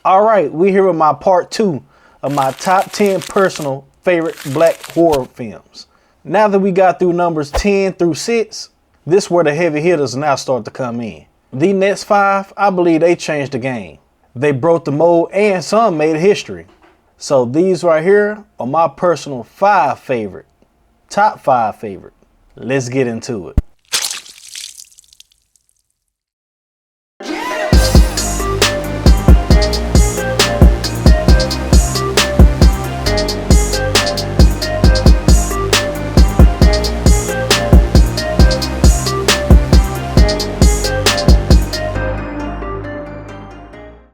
All right, we here with my part 2 of my top 10 personal favorite black horror films. Now that we got through numbers 10 through 6, this is where the heavy hitters now start to come in. The next 5, I believe they changed the game. They broke the mold and some made history. So these right here are my personal top 5 favorite. Let's get into it.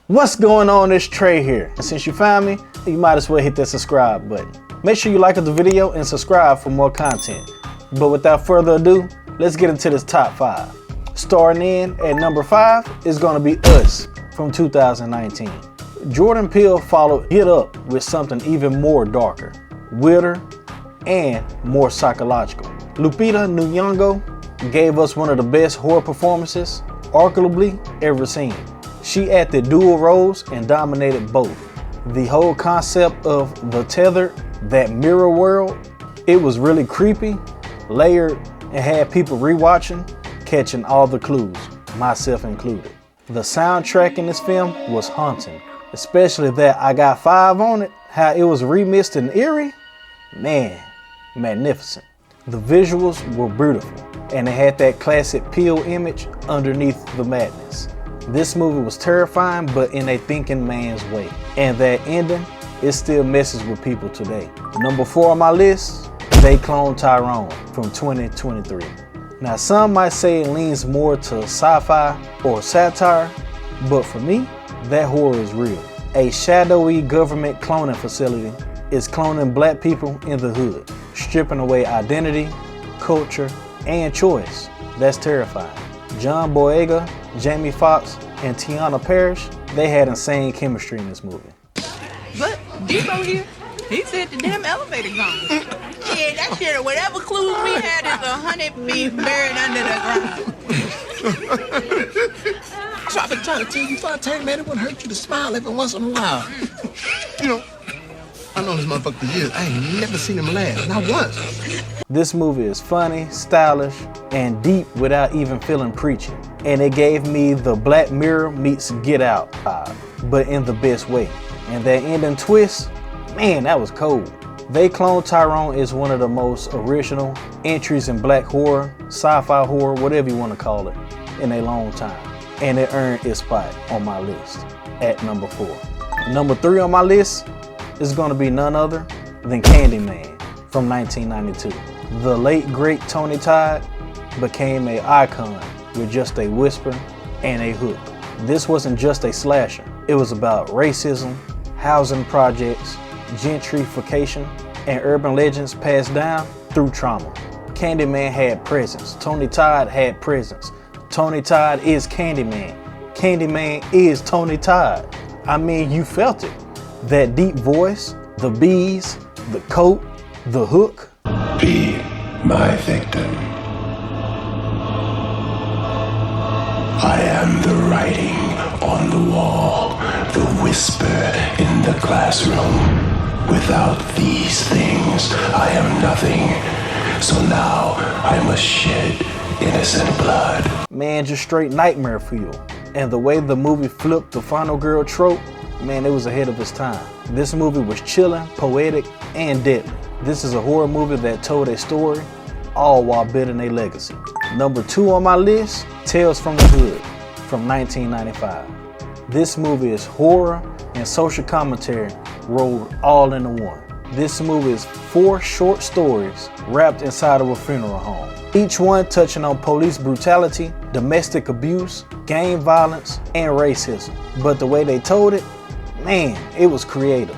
What's going on? It's Trey here. And since you found me, you might as well hit that subscribe button. Make sure you like the video and subscribe for more content. But without further ado, let's get into this top 5. Starting in at number 5 is going to be Us from 2019. Jordan Peele followed it up with something even more darker, weirder, and more psychological. Lupita Nyong'o gave us one of the best horror performances, arguably, ever seen. She acted dual roles and dominated both. The whole concept of the tether, that mirror world, it was really creepy, layered, and had people rewatching, catching all the clues, myself included. The soundtrack in this film was haunting, especially that I Got 5 on it, how it was remixed and eerie, man, magnificent. The visuals were beautiful, and it had that classic Peele image underneath the madness. This movie was terrifying, but in a thinking man's way. And that ending, it still messes with people today. Number 4 on my list, They Cloned Tyrone from 2023. Now some might say it leans more to sci-fi or satire, but for me, that horror is real. A shadowy government cloning facility is cloning black people in the hood, stripping away identity, culture, and choice. That's terrifying. John Boyega, Jamie Foxx, and Tiana Parrish, they had insane chemistry in this movie. But Debo here, he said the damn elevator gone. Yeah, that shit, whatever clues we had is 100 feet buried under the ground. So I've been trying to tell you 5 times, man, it wouldn't hurt you to smile every once in a while. You know, I've known this motherfucker for years. I ain't never seen him laugh, not once. This movie is funny, stylish, and deep without even feeling preachy. And it gave me the Black Mirror meets Get Out vibe, but in the best way. And that ending twist, man, that was cold. They Cloned Tyrone is one of the most original entries in black horror, sci-fi horror, whatever you want to call it, in a long time. And it earned its spot on my list at number 4. Number 3 on my list is going to be none other than Candyman from 1992. The late great Tony Todd became an icon with just a whisper and a hook. This wasn't just a slasher. It was about racism, housing projects, gentrification, and urban legends passed down through trauma. Candyman had presence. Tony Todd had presence. Tony Todd is Candyman. Candyman is Tony Todd. I mean, you felt it. That deep voice, the bees, the coat, the hook. Be my victim. I am the writing on the wall, the whisper in the classroom. Without these things, I am nothing. So now I must shed innocent blood. Man, just straight nightmare fuel. And the way the movie flipped the final girl trope, man, it was ahead of its time. This movie was chilling, poetic, and deadly. This is a horror movie that told a story, all while building a legacy. Number 2 on my list, Tales from the Hood from 1995. This movie is horror and social commentary rolled all into one. This movie is 4 short stories wrapped inside of a funeral home. Each one touching on police brutality, domestic abuse, gang violence, and racism. But the way they told it, man, it was creative,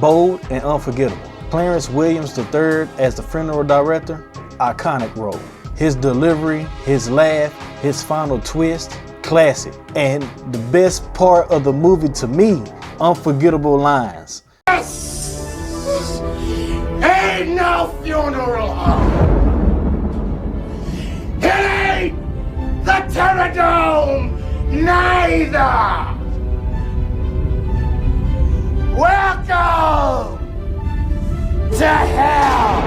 bold, and unforgettable. Clarence Williams III as the funeral director, iconic role. His delivery, his laugh, his final twist, classic. And the best part of the movie to me, unforgettable lines. Ain't no funeral home. It ain't the Terradome neither. the hell?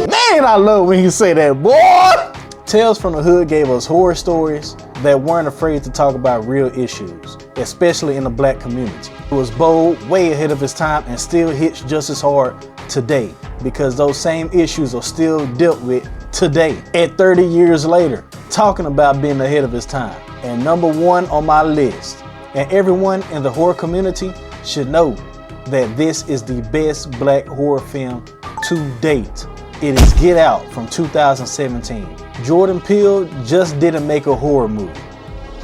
Man, I love when you say that, boy! Tales from the Hood gave us horror stories that weren't afraid to talk about real issues, especially in the black community. It was bold, way ahead of its time, and still hits just as hard today because those same issues are still dealt with today at 30 years later, talking about being ahead of its time. And number one on my list, and everyone in the horror community should know that this is the best black horror film to date. It is Get Out from 2017. Jordan Peele just didn't make a horror movie.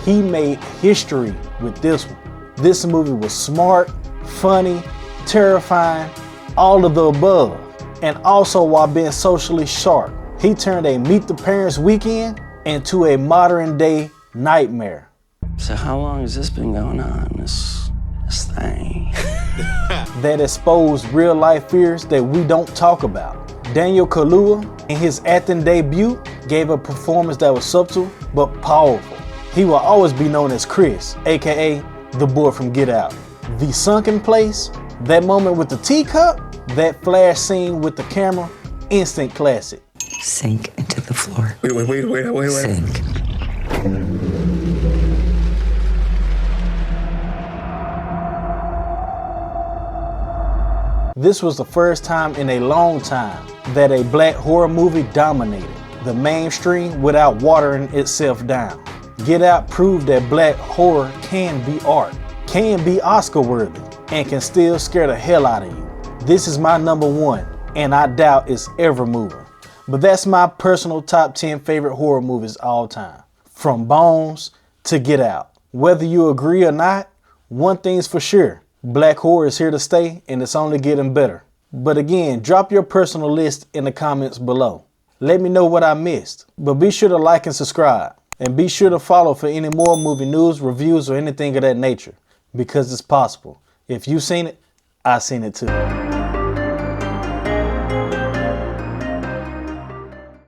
He made history with this one. This movie was smart, funny, terrifying, all of the above. And also while being socially sharp, he turned a Meet the Parents weekend into a modern day nightmare. So how long has this been going on, this thing? That exposed real life fears that we don't talk about. Daniel Kaluuya, in his acting debut, gave a performance that was subtle but powerful. He will always be known as Chris, aka the boy from Get Out. The sunken place, that moment with the teacup, that flash scene with the camera, instant classic. Sink into the floor. Wait. Sink. This was the first time in a long time that a black horror movie dominated the mainstream without watering itself down. Get Out proved that black horror can be art, can be Oscar worthy, and can still scare the hell out of you. This is my number one, and I doubt it's ever moving. But that's my personal top 10 favorite horror movies all time. From Bones to Get Out. Whether you agree or not, one thing's for sure. Black horror is here to stay, and it's only getting better. But again, drop your personal list in the comments below. Let me know what I missed. But be sure to like and subscribe. And be sure to follow for any more movie news, reviews, or anything of that nature. Because it's possible. If you've seen it, I've seen it too.